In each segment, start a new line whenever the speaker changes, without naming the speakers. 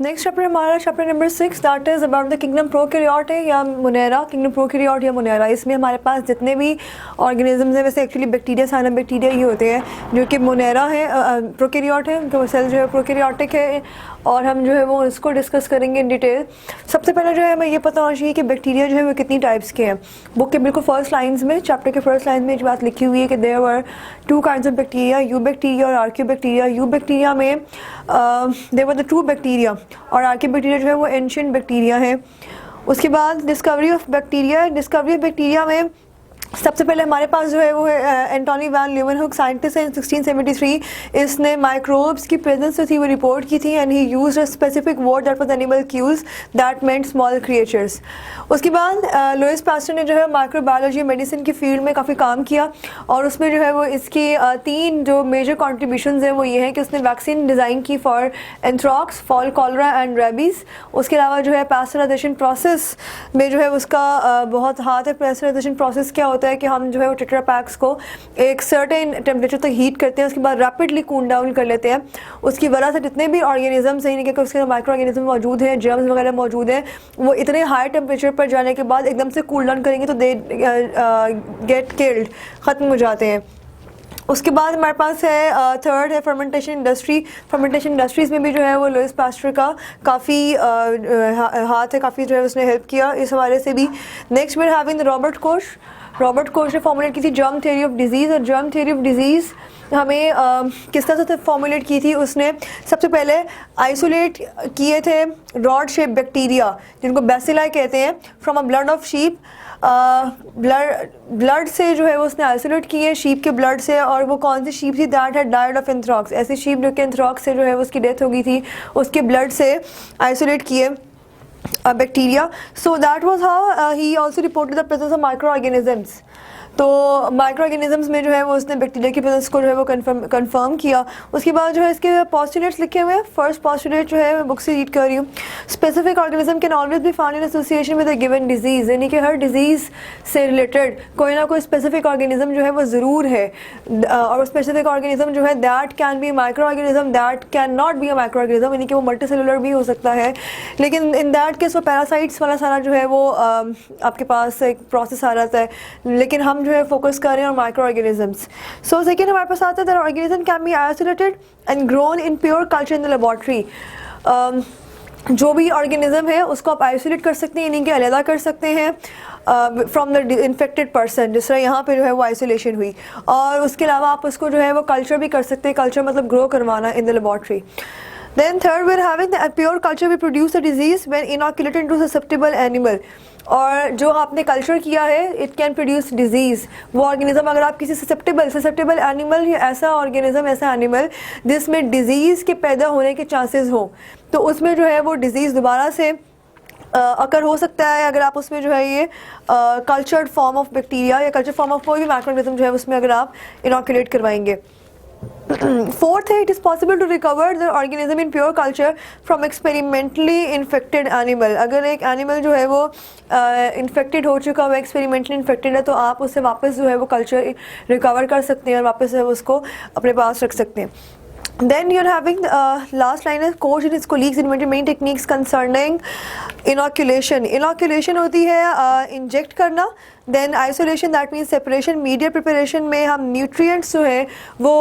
Next chapter हमारा chapter number 6 that is about the kingdom prokaryote है या Monera, kingdom prokaryote या Monera. इसमें हमारे पास जितने भी ऑर्गेनिजम्स हैं, वैसे एक्चुअली बैक्टीरिया साइनोबैक्टीरिया ही होते हैं जो कि मोनेरा है, प्रोकैरियोट है, उनका सेल जो है प्रोकैरियोटिक है और हम जो है वो इसको डिस्कस करेंगे इन डिटेल। सबसे पहले जो है हमें ये पता होना चाहिए कि बैक्टीरिया जो है वो कितनी टाइप्स के हैं। बुक के बिल्कुल फर्स्ट लाइन्स में, चैप्टर के फर्स्ट लाइन में ये बात लिखी हुई है कि there were 2 kinds of bacteria, eubacteria और आर्कियो बैक्टीरिया। यू बैक्टीरिया में there were the true bacteria और आर्कियो बैक्टीरिया जो है वो एंशिएंट बैक्टीरिया है। उसके बाद discovery of bacteria, discovery of bacteria में सबसे पहले हमारे पास जो है वो है एंटोनी वैन ल्यूवेनहुक, साइंटिस्ट है, 1673। इसने माइक्रोब्स की प्रेजेंस जो थी वो रिपोर्ट की थी and he used a specific word that was animalcules that meant small creatures. उसके बाद लुइस पास्टर ने जो है माइक्रोबायोलॉजी मेडिसिन की फील्ड में काफ़ी काम किया और उसमें जो है वो इसकी 3 जो मेजर कॉन्ट्रीब्यूशंस हैं वो ये हैं कि उसने वैक्सीन डिज़ाइन की for anthrax, for cholera and rabies. उसके अलावा जो है पास्चराइजेशन प्रोसेस में जो है उसका बहुत हाथ है। पास्चराइजेशन प्रोसेस क्या होता है कि हम जो है वो टेट्रा पैक्स को एक सर्टेन टेम्परेचर तक हीट करते हैं, उसके बाद रैपिडली कूल डाउन कर लेते हैं। उसकी वजह से जितने भी ऑर्गेनिजम्स हैं, कि उसके माइक्रो ऑर्गेनिज्म मौजूद हैं, जर्म्स वगैरह मौजूद हैं, वो इतने हाई टेम्परेचर पर जाने के बाद एकदम से कूल डाउन करेंगे तो दे गेट किल्ड, ख़त्म हो जाते हैं। उसके बाद हमारे पास है थर्ड है फर्मेंटेशन इंडस्ट्री। फर्मेंटेशन इंडस्ट्रीज़ में भी जो है वो लुइस पास्टर का काफ़ी हाथ है, काफ़ी जो है उसने हेल्प किया इस हवाले से भी। Next we are having Robert Koch. Robert Koch ने फॉर्मुलेट की थी जर्म थ्योरी ऑफ डिजीज़, और जर्म थ्योरी ऑफ डिजीज़ हमें किस तरह से फॉर्मुलेट की थी। उसने सबसे पहले आइसोलेट किए थे रॉड शेप बैक्टीरिया जिनको बैसिलाई कहते हैं from a blood of sheep. Blood से जो है वो उसने आइसोलेट किए, शीप के ब्लड से, और वो कौन सी शीप थी, दैट हैड डाइड ऑफ एंथ्रॉक्स। ऐसी शीप जो कि एंथ्रॉक्स से जो है वो उसकी डेथ हो गई थी, उसके ब्लड से आइसोलेट किए bacteria. So that was how he also reported the presence of microorganisms. तो माइक्रो ऑर्गेनिजम्स में जो है वो उसने बैक्टीरिया की प्रेजेंस को जो है वो कंफर्म किया। उसके बाद जो है इसके पोस्टुलेट्स लिखे हुए हैं। फर्स्ट पोस्टुलेट जो है मैं बुक से रीड कर रही हूँ। Specific organism can always be found in association with a given disease, यानी कि हर डिजीज़ से रिलेटेड कोई ना कोई स्पेसिफिक ऑर्गेनिज्म जो है वो ज़रूर है, और स्पेसिफिक ऑर्गेनिज्म जो है that can be micro organism, that can not be a micro organism, यानी कि वो मल्टी सेलुलर भी हो सकता है। लेकिन इन दैट केस वो पैरासाइट्स वाला सारा जो है वो आपके पास एक प्रोसेस आ जाता है, लेकिन हम जो है फोकस कर रहे हैं माइक्रो ऑर्गेनिजम्स। सो सेकेंड हमारे पास आता है that organism can be isolated and grown in pure culture in the laboratory. जो भी ऑर्गेनिज्म है उसको आप आइसोलेट कर सकते हैं, यानी कि अलग कर सकते हैं फ्रॉम द इन्फेक्टेड पर्सन, जिस तरह यहाँ पे जो है वो आइसोलेशन हुई। और उसके अलावा आप उसको जो है वो कल्चर भी कर सकते हैं, कल्चर मतलब ग्रो करवाना in the laboratory. Then third we are having the pure culture will produce a disease when inoculated into susceptible animal। और जो आपने कल्चर किया है इट कैन प्रोड्यूस डिजीज़। वो ऑर्गेनिज्म अगर आप किसी ससेप्टेबल एनिमल या ऐसा ऑर्गेनिज्म, ऐसा एनिमल जिसमें डिजीज़ के पैदा होने के चांसेस हो, तो उसमें जो है वो डिज़ीज़ दोबारा से अगर हो सकता है अगर आप उसमें जो है ये कल्चर्ड फॉर्म ऑफ बैक्टीरिया या कल्चर फॉर्म ऑफ कोई भी माइक्रोऑर्गेनिज्म जो है उसमें अगर आप इनोकुलेट करवाएंगे। फोर्थ है it is possible to recover the organism in pure culture from experimentally infected animal. अगर एक एनिमल जो है वो इन्फेक्टेड हो चुका है, एक्सपेरिमेंटली इन्फेक्टेड है, तो आप उससे वापस जो है वो कल्चर रिकवर कर सकते हैं और वापस जो है उसको अपने पास रख सकते हैं। Then you're having last line is Koch and his colleagues invented many techniques concerning inoculation. Inoculation होती है इंजेक्ट करना, then isolation that means separation, media preparation में हम nutrients जो है वो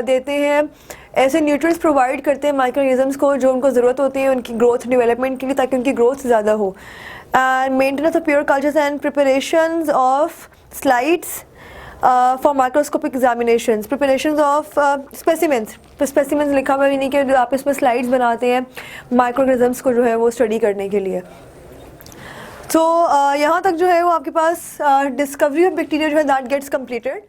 देते हैं, ऐसे न्यूट्रिएंट्स प्रोवाइड करते हैं माइक्रोऑर्गेनिजम्स को जो उनको ज़रूरत होती है उनकी ग्रोथ डेवलपमेंट के लिए, ताकि उनकी ग्रोथ ज़्यादा हो। And maintenance of pure cultures and preparations of slides for microscopic examinations, preparations of specimens लिखा हुआ है, यानी कि आप इसमें स्लाइड्स बनाते हैं माइक्रोऑर्गेनिजम्स को जो है वो स्टडी करने के लिए। तो यहाँ तक जो है वो आपके पास डिस्कवरी ऑफ बैक्टीरिया जो है दैट गेट्स कंप्लीटेड।